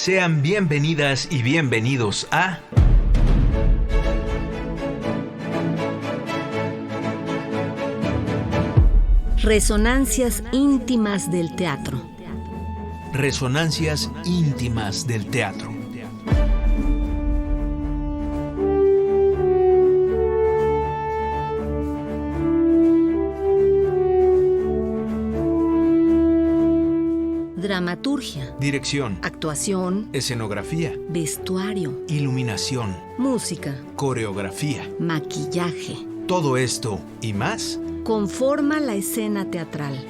Sean bienvenidas y bienvenidos a Resonancias íntimas del teatro. Resonancias íntimas del teatro. Dramaturgia, Dirección, actuación, escenografía, vestuario, iluminación, música, coreografía. maquillaje. Todo esto y más Conforma la escena teatral.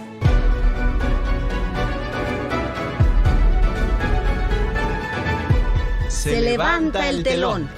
Se levanta el telón.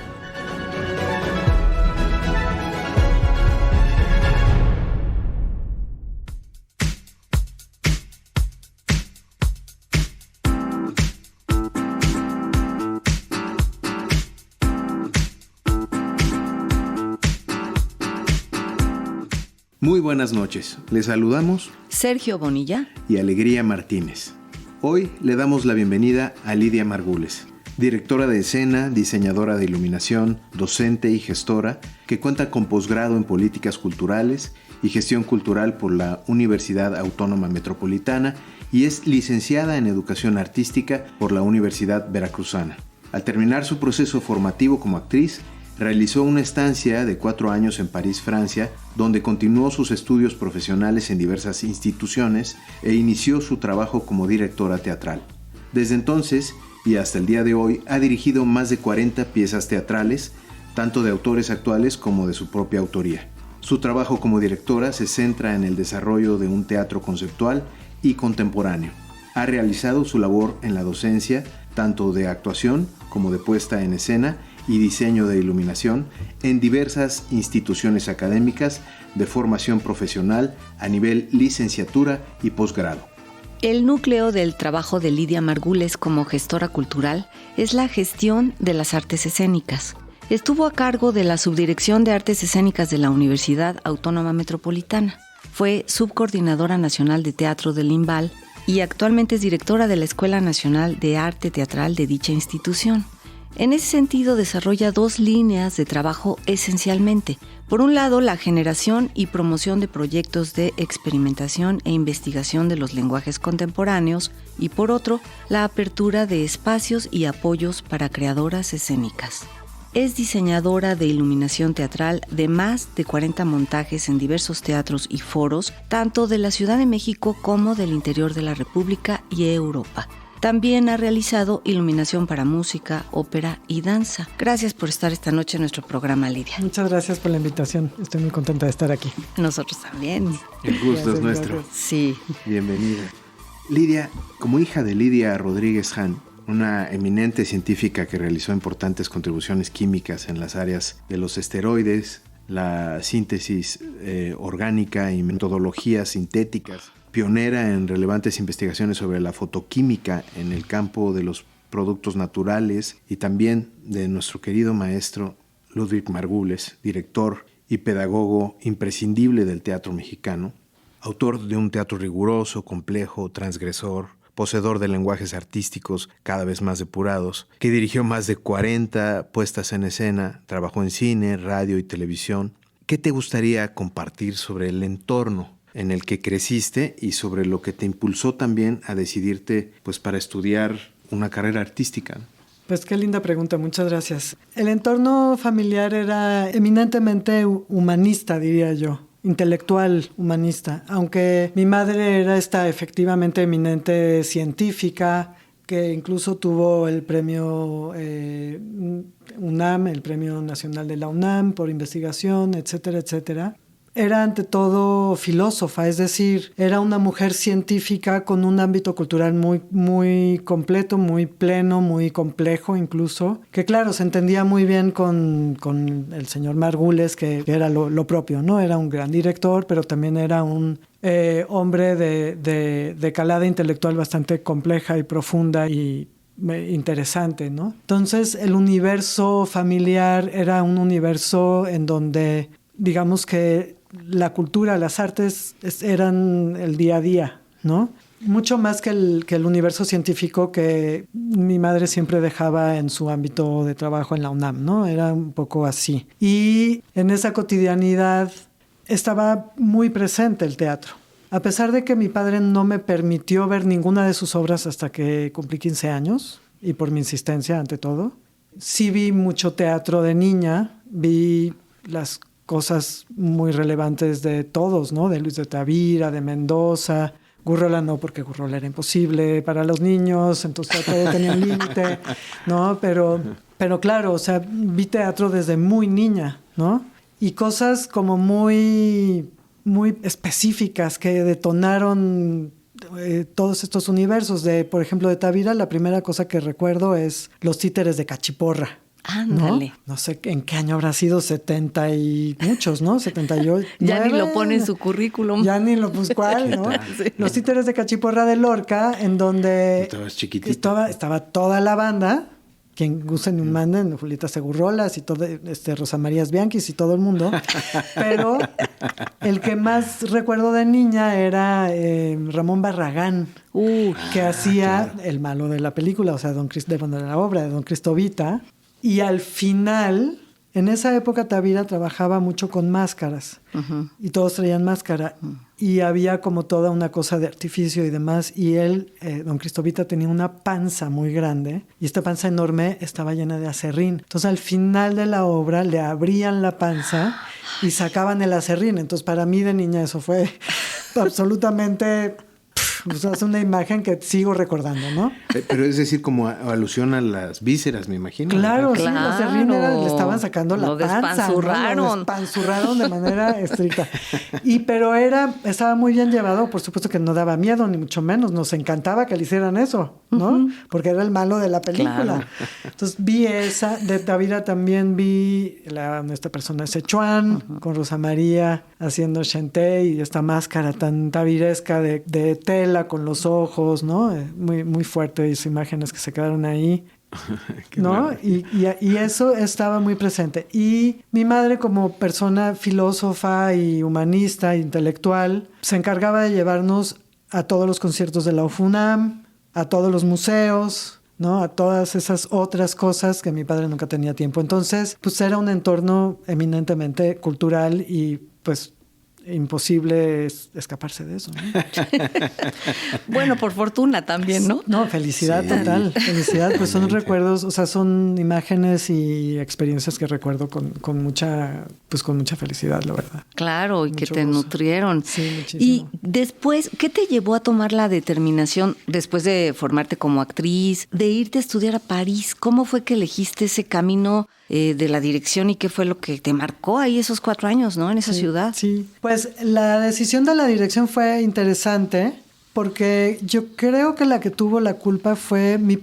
Muy buenas noches, les saludamos Sergio Bonilla y Alegría Martínez. Hoy le damos la bienvenida a Lidia Margules, directora de escena, diseñadora de iluminación, docente y gestora, que cuenta con posgrado en políticas culturales y gestión cultural por la Universidad Autónoma Metropolitana y es licenciada en educación artística por la Universidad Veracruzana. Al terminar su proceso formativo como actriz, realizó una estancia de 4 años en París, Francia, donde continuó sus estudios profesionales en diversas instituciones e inició su trabajo como directora teatral. Desde entonces y hasta el día de hoy ha dirigido más de 40 piezas teatrales, tanto de autores actuales como de su propia autoría. Su trabajo como directora se centra en el desarrollo de un teatro conceptual y contemporáneo. Ha realizado su labor en la docencia, tanto de actuación como de puesta en escena y diseño de iluminación en diversas instituciones académicas de formación profesional a nivel licenciatura y posgrado. El núcleo del trabajo de Lidia Margules como gestora cultural es la gestión de las artes escénicas. Estuvo a cargo de la Subdirección de Artes Escénicas de la Universidad Autónoma Metropolitana. Fue subcoordinadora nacional de teatro del IMBAL y actualmente es directora de la Escuela Nacional de Arte Teatral de dicha institución. En ese sentido, desarrolla 2 líneas de trabajo esencialmente. Por un lado, la generación y promoción de proyectos de experimentación e investigación de los lenguajes contemporáneos y por otro, la apertura de espacios y apoyos para creadoras escénicas. Es diseñadora de iluminación teatral de más de 40 montajes en diversos teatros y foros, tanto de la Ciudad de México como del interior de la República y Europa. También ha realizado iluminación para música, ópera y danza. Gracias por estar esta noche en nuestro programa, Lidia. Muchas gracias por la invitación. Estoy muy contenta de estar aquí. Nosotros también. El gusto es nuestro. Gracias. Sí. Bienvenida. Lidia, como hija de Lidia Rodríguez Hahn, una eminente científica que realizó importantes contribuciones químicas en las áreas de los esteroides, la síntesis orgánica y metodologías sintéticas, pionera en relevantes investigaciones sobre la fotoquímica en el campo de los productos naturales y también de nuestro querido maestro Ludwig Margules, director y pedagogo imprescindible del teatro mexicano, autor de un teatro riguroso, complejo, transgresor, poseedor de lenguajes artísticos cada vez más depurados, que dirigió más de 40 puestas en escena, trabajó en cine, radio y televisión. ¿Qué te gustaría compartir sobre el entorno en el que creciste y sobre lo que te impulsó también a decidirte para estudiar una carrera artística? Pues qué linda pregunta, muchas gracias. El entorno familiar era eminentemente humanista, diría yo, intelectual humanista, aunque mi madre era esta efectivamente eminente científica, que incluso tuvo el premio UNAM, el premio nacional de la UNAM por investigación, etcétera, etcétera. Era ante todo filósofa, es decir, era una mujer científica con un ámbito cultural muy, muy completo, muy pleno, muy complejo incluso, que claro, se entendía muy bien con el señor Margules, que era lo propio, ¿no? Era un gran director, pero también era un hombre de calada intelectual bastante compleja y profunda y interesante, ¿no? Entonces, el universo familiar era un universo en donde, digamos que la cultura, las artes eran el día a día, ¿no? mucho más que el universo científico que mi madre siempre dejaba en su ámbito de trabajo en la UNAM, ¿no? Era un poco así. Y en esa cotidianidad estaba muy presente el teatro. A pesar de que mi padre no me permitió ver ninguna de sus obras hasta que cumplí 15 años, y por mi insistencia ante todo, sí vi mucho teatro de niña, vi las cosas muy relevantes de todos, ¿no? De Luis de Tavira, de Mendoza. Gurrola no, porque Gurrola era imposible para los niños, entonces todo tenía un límite, ¿no? Pero claro, o sea, vi teatro desde muy niña, ¿no? Y cosas como muy específicas que detonaron todos estos universos. Por ejemplo, de Tavira, la primera cosa que recuerdo es Los títeres de Cachiporra. Ándale. No sé en qué año habrá sido, 70 y muchos, ¿no? 78. Ya ni lo pone en su currículum. Ya ni lo pues cuál, ¿no? Sí. Los títeres de Cachiporra de Lorca, en donde estaba toda la banda, quien guste ni manden, Julieta Segurrolas y todo, Rosa María Bianchis y todo el mundo. Pero el que más recuerdo de niña era Ramón Barragán, que hacía el malo de la película, o sea, de la obra de Don Cristovita. Y al final, en esa época Tavira trabajaba mucho con máscaras. Uh-huh. Y todos traían máscara. Uh-huh. Y había como toda una cosa de artificio y demás. Y él, Don Cristovita, tenía una panza muy grande. Y esta panza enorme estaba llena de aserrín. Entonces, al final de la obra, le abrían la panza y sacaban el aserrín. Entonces, para mí de niña eso fue absolutamente... O sea, es una imagen que sigo recordando, ¿no? Pero es decir, como alusión a las vísceras, me imagino. Claro, sí, los serríneras le estaban sacando la panza. Lo despanzurraron de manera estricta. Pero estaba muy bien llevado, por supuesto que no daba miedo, ni mucho menos. Nos encantaba que le hicieran eso, ¿no? Uh-huh. Porque era el malo de la película. Claro. Entonces vi esa, de Tavira también vi esta persona Sichuan, uh-huh, con Rosa María haciendo Shenté y esta máscara tan taviresca de tela con los ojos, ¿no? Muy, muy fuerte, esas imágenes que se quedaron ahí, ¿no? Y eso estaba muy presente. Y mi madre, como persona filósofa y humanista, intelectual, se encargaba de llevarnos a todos los conciertos de la UFUNAM, a todos los museos, ¿no? A todas esas otras cosas que mi padre nunca tenía tiempo. Entonces, pues era un entorno eminentemente cultural y pues imposible escaparse de eso, ¿no? Bueno, por fortuna también, ¿no? No, felicidad total. Felicidad, pues son recuerdos, o sea, son imágenes y experiencias que recuerdo con mucha felicidad, la verdad. Claro, y que te nutrieron. Sí, muchísimo. Y después, ¿qué te llevó a tomar la determinación, después de formarte como actriz, de irte a estudiar a París? ¿Cómo fue que elegiste ese camino de la dirección y qué fue lo que te marcó ahí esos 4 años, ¿no? En esa ciudad. Sí, pues la decisión de la dirección fue interesante porque yo creo que la que tuvo la culpa fue mi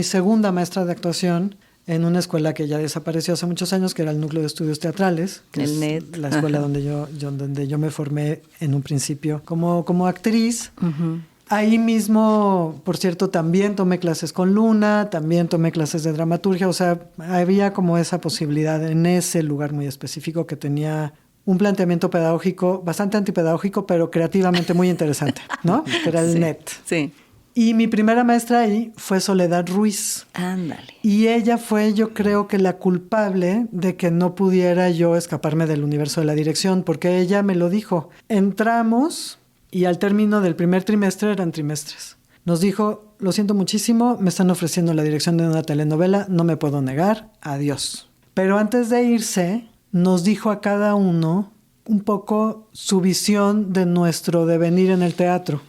segunda maestra de actuación en una escuela que ya desapareció hace muchos años, que era el Núcleo de Estudios Teatrales, que el es NET. La escuela donde yo me formé en un principio como actriz. Uh-huh. Ahí mismo, por cierto, también tomé clases con Luna, también tomé clases de dramaturgia, o sea, había como esa posibilidad en ese lugar muy específico que tenía un planteamiento pedagógico, bastante antipedagógico, pero creativamente muy interesante, ¿no? Que era el NET. Sí. Y mi primera maestra ahí fue Soledad Ruiz. Ándale. Y ella fue, yo creo que la culpable de que no pudiera yo escaparme del universo de la dirección, porque ella me lo dijo. Entramos... Y al término del primer trimestre eran trimestres. Nos dijo, lo siento muchísimo, me están ofreciendo la dirección de una telenovela, no me puedo negar, adiós. Pero antes de irse, nos dijo a cada uno un poco su visión de nuestro devenir en el teatro.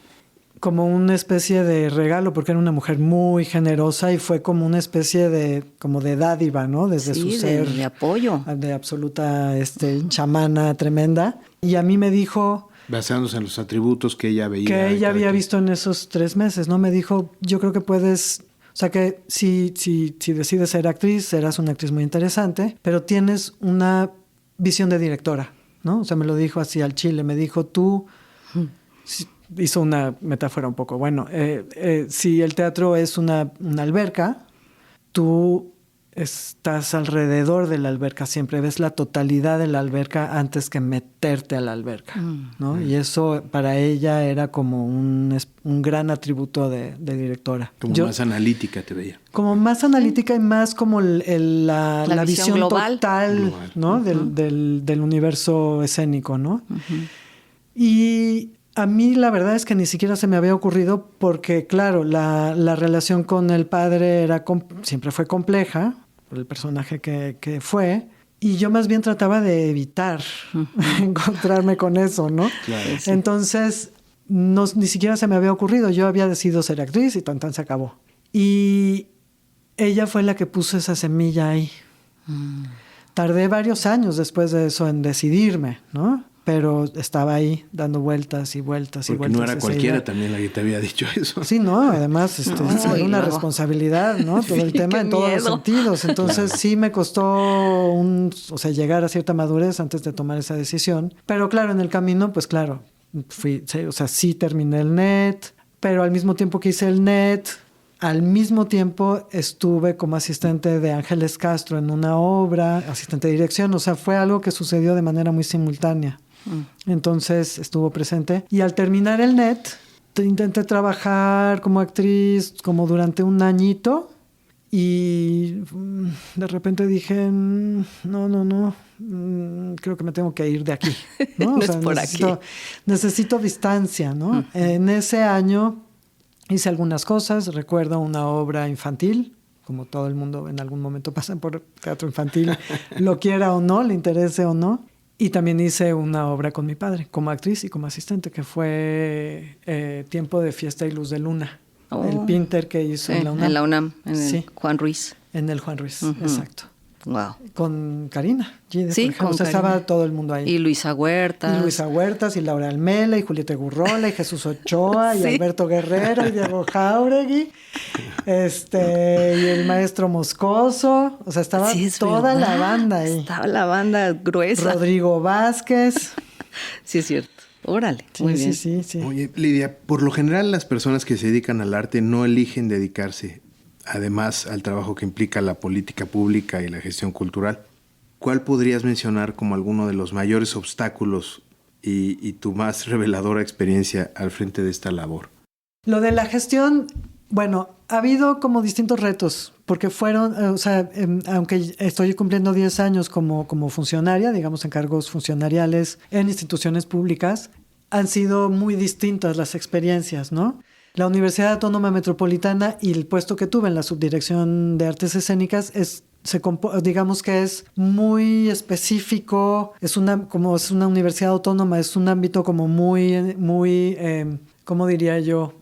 Como una especie de regalo, porque era una mujer muy generosa y fue como una especie de dádiva, ¿no? Desde su ser. De apoyo. De absoluta chamana tremenda. Y a mí me dijo... Basándose en los atributos que ella veía. Que ella había visto en esos 3 meses, ¿no? Me dijo, yo creo que puedes... O sea, que si decides ser actriz, serás una actriz muy interesante, pero tienes una visión de directora, ¿no? O sea, me lo dijo así al chile. Me dijo, tú... Hizo una metáfora un poco. Bueno, si el teatro es una alberca, tú estás alrededor de la alberca siempre, ves la totalidad de la alberca antes que meterte a la alberca, ¿no? Y eso para ella era como un gran atributo de directora. Como más analítica te veía. Como más analítica y más como la visión global. total, ¿no? Del universo escénico, ¿no? Y a mí la verdad es que ni siquiera se me había ocurrido porque, claro, la relación con el padre siempre fue compleja, por el personaje que fue, y yo más bien trataba de evitar encontrarme con eso, ¿no? Claro. Sí. Entonces, ni siquiera se me había ocurrido. Yo había decidido ser actriz y tan se acabó. Y ella fue la que puso esa semilla ahí. Tardé varios años después de eso en decidirme, ¿no? Pero estaba ahí dando vueltas y vueltas y vueltas. Porque no era cualquiera también la que te había dicho eso. Sí, no, además era una luego... responsabilidad, ¿no? Todo el tema en todos los sentidos. Entonces sí me costó llegar a cierta madurez antes de tomar esa decisión. Pero claro, en el camino, pues claro, sí terminé el NET, pero al mismo tiempo que hice el NET, al mismo tiempo estuve como asistente de Ángeles Castro en una obra, asistente de dirección. O sea, fue algo que sucedió de manera muy simultánea. Entonces estuvo presente. Y al terminar el NET, intenté trabajar como actriz como durante un añito. Y de repente dije, no, creo que me tengo que ir de aquí, ¿no? No es por necesito distancia, ¿no? En ese año hice algunas cosas. Recuerdo una obra infantil, como todo el mundo en algún momento pasa por teatro infantil, lo quiera o no, le interese o no. Y también hice una obra con mi padre, como actriz y como asistente, que fue Tiempo de Fiesta y Luz de Luna. El Pinter que hizo en la UNAM. En la UNAM, en el Juan Ruiz. En el Juan Ruiz, exacto. Wow. Con Karina Gide, sí, por ejemplo. con Karina. Estaba todo el mundo ahí. Y Luisa Huertas. Y Laura Almela, y Julieta Gurrola, y Jesús Ochoa, y Alberto Guerrero, y Diego Jáuregui, y el maestro Moscoso. O sea, estaba toda la banda ahí. Estaba la banda gruesa. Rodrigo Vázquez. Sí, es cierto. Órale, muy bien. Sí. Oye, Lidia, por lo general las personas que se dedican al arte no eligen dedicarse, además, al trabajo que implica la política pública y la gestión cultural. ¿Cuál podrías mencionar como alguno de los mayores obstáculos y tu más reveladora experiencia al frente de esta labor? Lo de la gestión, bueno, ha habido como distintos retos, porque aunque estoy cumpliendo 10 años como funcionaria, digamos en cargos funcionariales en instituciones públicas, han sido muy distintas las experiencias, ¿no? La Universidad Autónoma Metropolitana y el puesto que tuve en la Subdirección de Artes Escénicas digamos que es muy específico, como es una universidad autónoma, es un ámbito como muy, ¿cómo diría yo?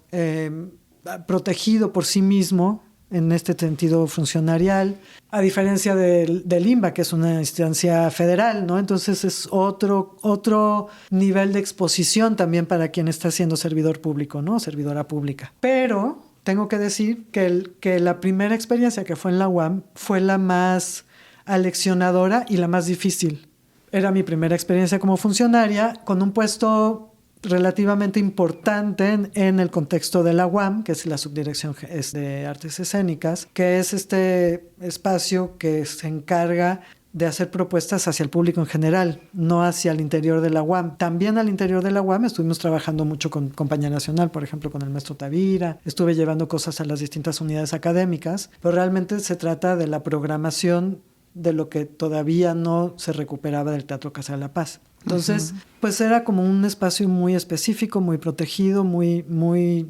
Protegido por sí mismo en este sentido funcionarial, a diferencia del INBA, que es una instancia federal, ¿no? Entonces es otro nivel de exposición también para quien está siendo servidor público, ¿no? Servidora pública. Pero tengo que decir que la primera experiencia que fue en la UAM fue la más aleccionadora y la más difícil. Era mi primera experiencia como funcionaria con un puesto relativamente importante en el contexto de la UAM, que es la Subdirección de Artes Escénicas, que es este espacio que se encarga de hacer propuestas hacia el público en general, no hacia el interior de la UAM. También al interior de la UAM estuvimos trabajando mucho con Compañía Nacional, por ejemplo, con el maestro Tavira. Estuve llevando cosas a las distintas unidades académicas, pero realmente se trata de la programación de lo que todavía no se recuperaba del Teatro Casa de la Paz. Entonces, pues era como un espacio muy específico, muy protegido, muy,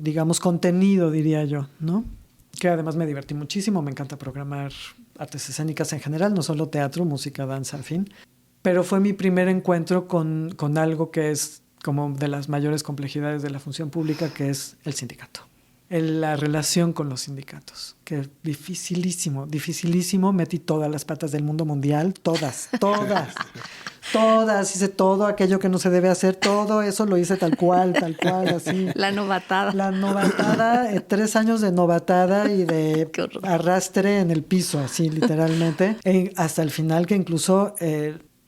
digamos, contenido, diría yo, ¿no? Que además me divertí muchísimo, me encanta programar artes escénicas en general, no solo teatro, música, danza, en fin. Pero fue mi primer encuentro con algo que es como de las mayores complejidades de la función pública, que es el sindicato. La relación con los sindicatos, que es dificilísimo. Metí todas las patas del mundo mundial, todas, hice todo aquello que no se debe hacer, todo eso lo hice tal cual, así. La novatada, 3 años de novatada y de arrastre en el piso, así literalmente, hasta el final, que incluso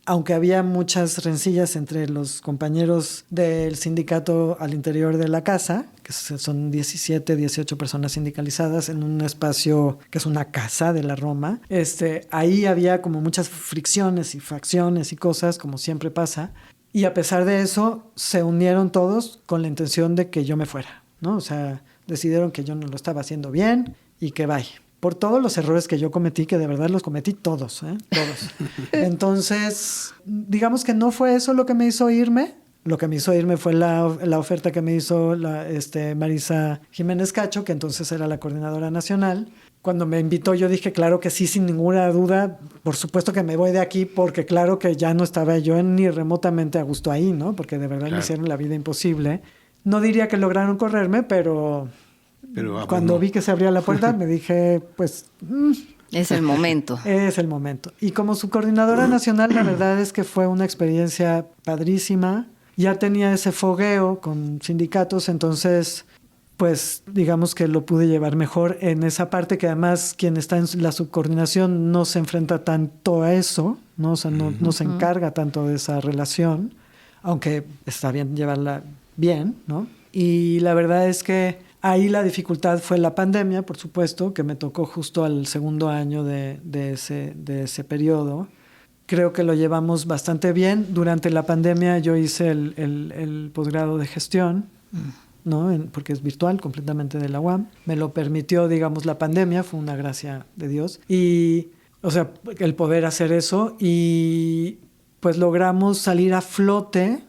aunque había muchas rencillas entre los compañeros del sindicato al interior de la casa, que son 17, 18 personas sindicalizadas en un espacio que es una casa de la Roma, ahí había como muchas fricciones y facciones y cosas, como siempre pasa. Y a pesar de eso, se unieron todos con la intención de que yo me fuera, ¿no? O sea, decidieron que yo no lo estaba haciendo bien y que bye. Por todos los errores que yo cometí, que de verdad los cometí todos, todos. Entonces, digamos que no fue eso lo que me hizo irme. Lo que me hizo irme fue la oferta que me hizo Marisa Jiménez Cacho, que entonces era la coordinadora nacional. Cuando me invitó, yo dije, claro que sí, sin ninguna duda. Por supuesto que me voy de aquí, porque claro que ya no estaba yo ni remotamente a gusto ahí, ¿no? Porque de verdad me hicieron la vida imposible. No diría que lograron correrme, pero cuando vi que se abría la puerta, me dije, pues... es el momento. Es el momento. Y como subcoordinadora nacional, la verdad es que fue una experiencia padrísima. Ya tenía ese fogueo con sindicatos, entonces, pues, digamos que lo pude llevar mejor en esa parte, que además quien está en la subcoordinación no se enfrenta tanto a eso, ¿no? O sea, no se encarga tanto de esa relación, aunque está bien llevarla bien, ¿no? Y la verdad es que ahí la dificultad fue la pandemia, por supuesto, que me tocó justo al segundo año de ese periodo. Creo que lo llevamos bastante bien. Durante la pandemia yo hice el posgrado de gestión, ¿no? Porque es virtual, completamente de la UAM. Me lo permitió, digamos, la pandemia, fue una gracia de Dios. Y, o sea, el poder hacer eso y pues logramos salir a flote.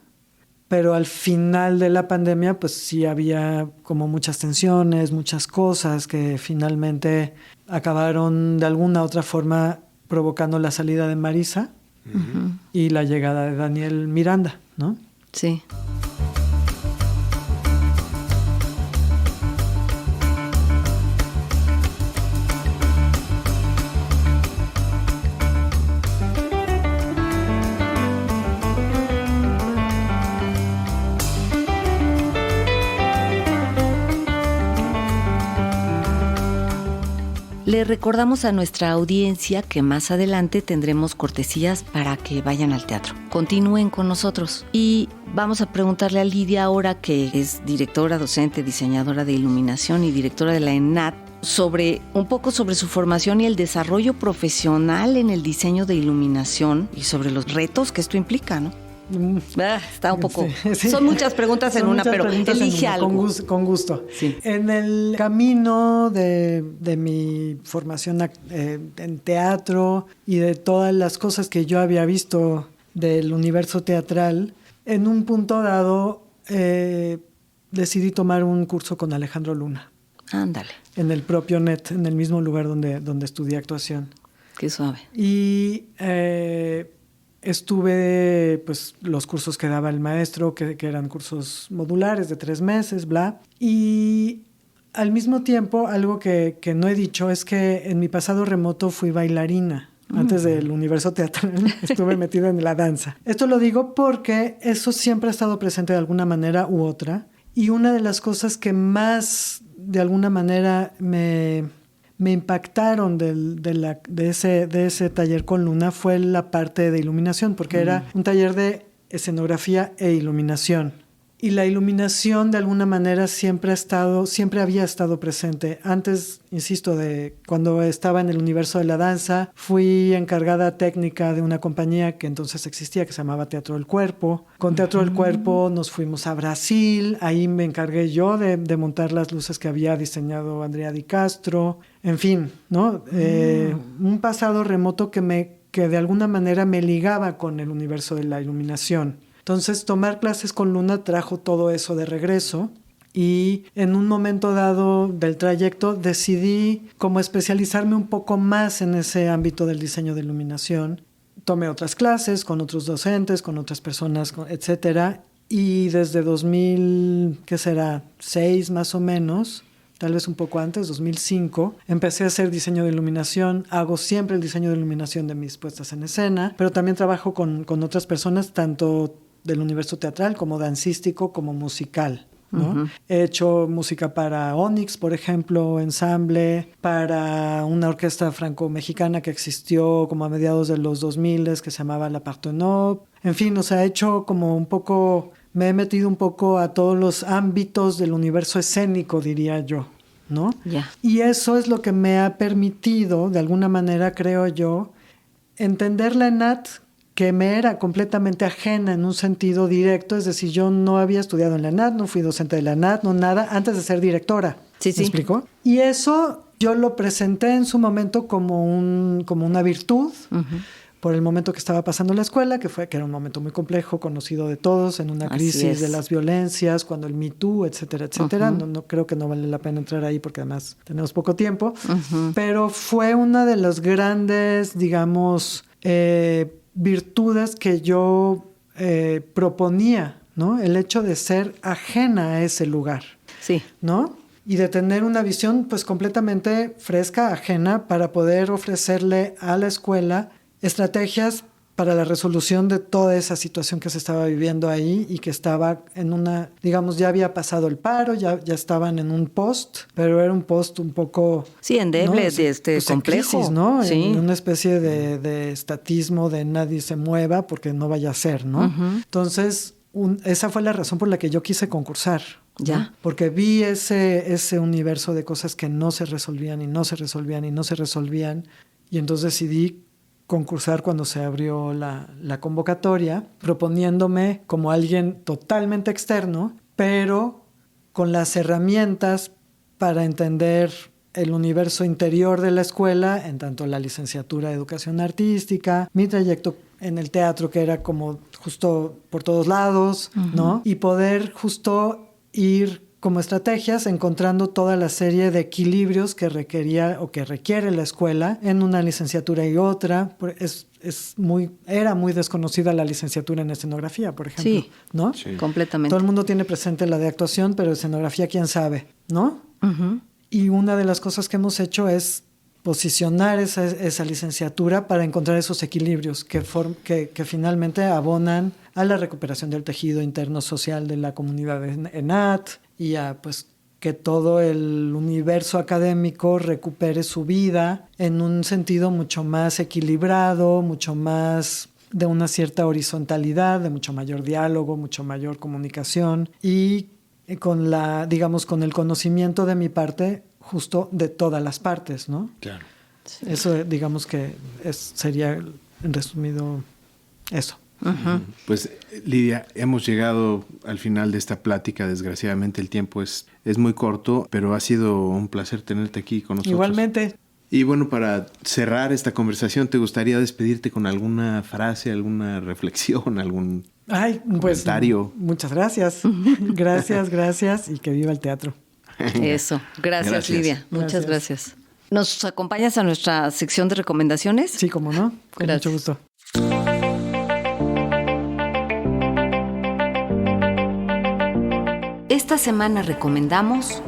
Pero al final de la pandemia, pues sí había como muchas tensiones, muchas cosas que finalmente acabaron de alguna u otra forma provocando la salida de Marisa y la llegada de Daniel Miranda, ¿no? Sí. Le recordamos a nuestra audiencia que más adelante tendremos cortesías para que vayan al teatro. Continúen con nosotros. Y vamos a preguntarle a Lidia ahora, que es directora, docente, diseñadora de iluminación y directora de la ENAD, un poco sobre su formación y el desarrollo profesional en el diseño de iluminación y sobre los retos que esto implica, ¿no? Está un poco... Sí. Son muchas preguntas en una, pero elige algo. Con gusto. Sí. En el camino de mi formación en teatro y de todas las cosas que yo había visto del universo teatral, en un punto dado decidí tomar un curso con Alejandro Luna. Ándale. En el propio NET, en el mismo lugar donde estudié actuación. Qué suave. Y... estuve, pues, los cursos que daba el maestro, que eran cursos modulares de 3 meses, bla. Y al mismo tiempo, algo que no he dicho es que en mi pasado remoto fui bailarina. Antes del universo teatral estuve metida en la danza. Esto lo digo porque eso siempre ha estado presente de alguna manera u otra. Y una de las cosas que más, de alguna manera, me impactaron de ese taller con Luna fue la parte de iluminación, porque era un taller de escenografía e iluminación. Y la iluminación, de alguna manera, siempre había estado presente. Antes, insisto, de cuando estaba en el universo de la danza, fui encargada técnica de una compañía que entonces existía, que se llamaba Teatro del Cuerpo. Con Teatro del Cuerpo nos fuimos a Brasil. Ahí me encargué yo de montar las luces que había diseñado Andrea Di Castro. En fin, ¿no? Un pasado remoto que de alguna manera me ligaba con el universo de la iluminación. Entonces, tomar clases con Luna trajo todo eso de regreso y en un momento dado del trayecto decidí como especializarme un poco más en ese ámbito del diseño de iluminación. Tomé otras clases con otros docentes, con otras personas, etcétera. Y desde 2006 más o menos, tal vez un poco antes, 2005, empecé a hacer diseño de iluminación. Hago siempre el diseño de iluminación de mis puestas en escena, pero también trabajo con otras personas, tanto del universo teatral como dancístico como musical. ¿no? He hecho música para Onyx, por ejemplo, ensamble, para una orquesta franco-mexicana que existió como a mediados de los 2000 que se llamaba La Parthenop. En fin, o sea, he hecho como un poco, me he metido un poco a todos los ámbitos del universo escénico, diría yo, ¿no? Ya. Y eso es lo que me ha permitido, de alguna manera, creo yo, entender la ENAT, que me era completamente ajena en un sentido directo, es decir, yo no había estudiado en la ENAT, no fui docente de la ENAT, no nada, antes de ser directora. Sí, sí. ¿Me explico? Y eso yo lo presenté en su momento como una virtud, por el momento que estaba pasando la escuela, que era un momento muy complejo, conocido de todos, en una crisis de las violencias, cuando el Me Too, etcétera, etcétera. No creo que no vale la pena entrar ahí porque además tenemos poco tiempo, pero fue una de las grandes, digamos, virtudes que yo proponía, ¿no? El hecho de ser ajena a ese lugar, sí, ¿no? Y de tener una visión pues completamente fresca, ajena, para poder ofrecerle a la escuela estrategias para la resolución de toda esa situación que se estaba viviendo ahí y que estaba en una, digamos, ya había pasado el paro, ya estaban en un post, pero era un post un poco... Sí, endeble, ¿no? pues complejo. Crisis, ¿no? Sí. En una especie de estatismo de nadie se mueva porque no vaya a ser, ¿no? Entonces, esa fue la razón por la que yo quise concursar. Ya. ¿no? Porque vi ese universo de cosas que no se resolvían y no se resolvían y no se resolvían, y entonces decidí concursar cuando se abrió la convocatoria, proponiéndome como alguien totalmente externo, pero con las herramientas para entender el universo interior de la escuela, en tanto la licenciatura de Educación Artística, mi trayecto en el teatro, que era como justo por todos lados, ¿no? Y poder justo ir como estrategias, encontrando toda la serie de equilibrios que requería o que requiere la escuela en una licenciatura y otra. Era muy desconocida la licenciatura en escenografía, por ejemplo. Sí, ¿no? Sí. Completamente. Todo el mundo tiene presente la de actuación, pero escenografía, quién sabe, ¿no? Y una de las cosas que hemos hecho es posicionar esa licenciatura para encontrar esos equilibrios que finalmente abonan a la recuperación del tejido interno social de la comunidad de ENAT y a pues que todo el universo académico recupere su vida en un sentido mucho más equilibrado, mucho más de una cierta horizontalidad, de mucho mayor diálogo, mucho mayor comunicación y con con el conocimiento de mi parte justo de todas las partes, ¿no? Claro. Sí. Eso, digamos que sería, en resumido, eso. Pues, Lidia, hemos llegado al final de esta plática. Desgraciadamente el tiempo es muy corto, pero ha sido un placer tenerte aquí con nosotros. Igualmente. Y bueno, para cerrar esta conversación, ¿te gustaría despedirte con alguna frase, alguna reflexión, algún comentario? Muchas gracias. Gracias y que viva el teatro. Eso. Gracias, Lidia. Muchas gracias. ¿Nos acompañas a nuestra sección de recomendaciones? Sí, cómo no. Con mucho gusto. Esta semana recomendamos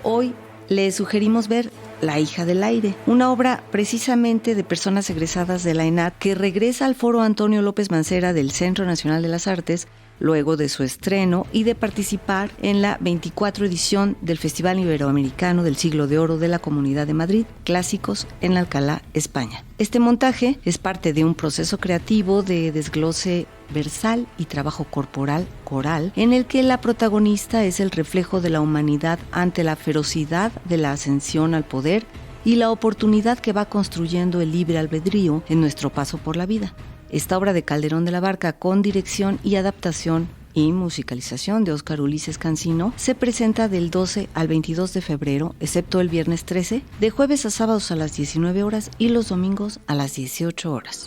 hoy le sugerimos ver La hija del aire, una obra precisamente de personas egresadas de la ENAT que regresa al Foro Antonio López Mancera del Centro Nacional de las Artes luego de su estreno y de participar en la 24 edición del Festival Iberoamericano del Siglo de Oro de la Comunidad de Madrid, Clásicos en Alcalá, España. Este montaje es parte de un proceso creativo de desglose versal y trabajo corporal coral, en el que la protagonista es el reflejo de la humanidad ante la ferocidad de la ascensión al poder y la oportunidad que va construyendo el libre albedrío en nuestro paso por la vida. Esta obra de Calderón de la Barca, con dirección y adaptación y musicalización de Óscar Ulises Cancino, se presenta del 12 al 22 de febrero, excepto el viernes 13, de jueves a sábados a las 19 horas y los domingos a las 18 horas.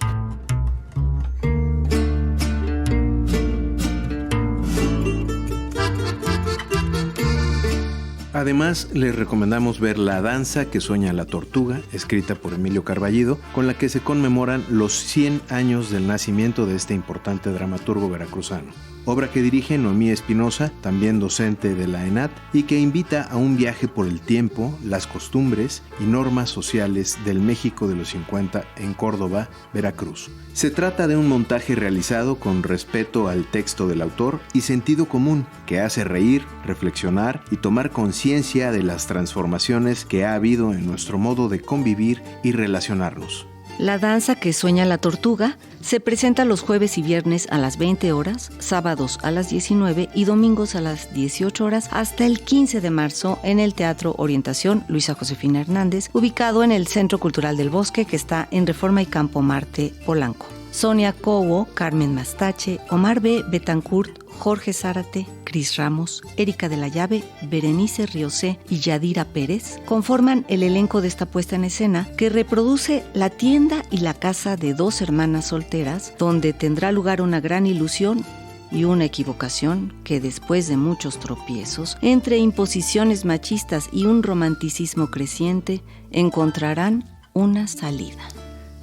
Además, les recomendamos ver La danza que sueña la tortuga, escrita por Emilio Carballido, con la que se conmemoran los 100 años del nacimiento de este importante dramaturgo veracruzano. obra que dirige Noemí Espinosa, también docente de la ENAD, y que invita a un viaje por el tiempo, las costumbres y normas sociales del México de los 50 en Córdoba, Veracruz. Se trata de un montaje realizado con respeto al texto del autor y sentido común, que hace reír, reflexionar y tomar conciencia de las transformaciones que ha habido en nuestro modo de convivir y relacionarnos. La danza que sueña la tortuga se presenta los jueves y viernes a las 20 horas, sábados a las 19 y domingos a las 18 horas hasta el 15 de marzo en el Teatro Orientación Luisa Josefina Hernández, ubicado en el Centro Cultural del Bosque, que está en Reforma y Campo Marte, Polanco. Sonia Cobo, Carmen Mastache, Omar B. Betancourt, Jorge Zárate, Cris Ramos, Erika de la Llave, Berenice Riosé y Yadira Pérez conforman el elenco de esta puesta en escena que reproduce la tienda y la casa de dos hermanas solteras, donde tendrá lugar una gran ilusión y una equivocación que, después de muchos tropiezos, entre imposiciones machistas y un romanticismo creciente, encontrarán una salida.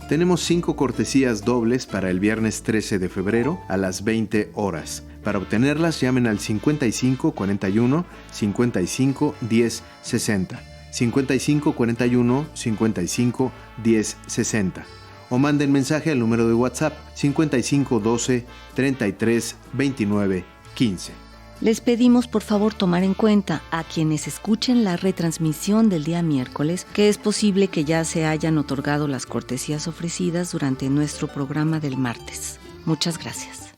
Tenemos 5 cortesías dobles para el viernes 13 de febrero a las 20 horas. Para obtenerlas, llamen al 55 41 55 10 60, 55 41 55 10 60, o manden mensaje al número de WhatsApp 55 12 33 29 15. Les pedimos por favor tomar en cuenta a quienes escuchen la retransmisión del día miércoles que es posible que ya se hayan otorgado las cortesías ofrecidas durante nuestro programa del martes. Muchas gracias.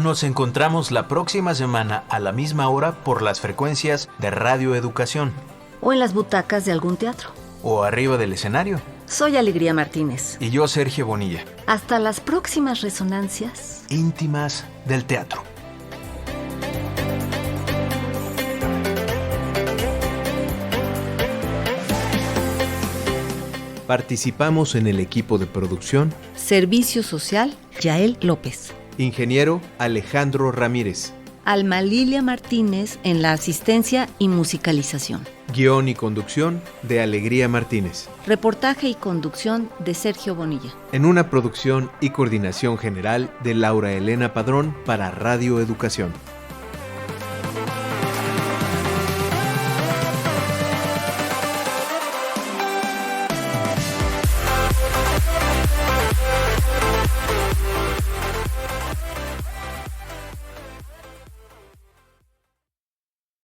Nos encontramos la próxima semana a la misma hora por las frecuencias de Radio Educación. O en las butacas de algún teatro. O arriba del escenario. Soy Alegría Martínez. Y yo, Sergio Bonilla. Hasta las próximas resonancias íntimas del teatro. Participamos en el equipo de producción: Servicio Social, Yael López. Ingeniero Alejandro Ramírez. Alma Lilia Martínez en la asistencia y musicalización. Guión y conducción de Alegría Martínez. Reportaje y conducción de Sergio Bonilla. En una producción y coordinación general de Laura Elena Padrón para Radio Educación.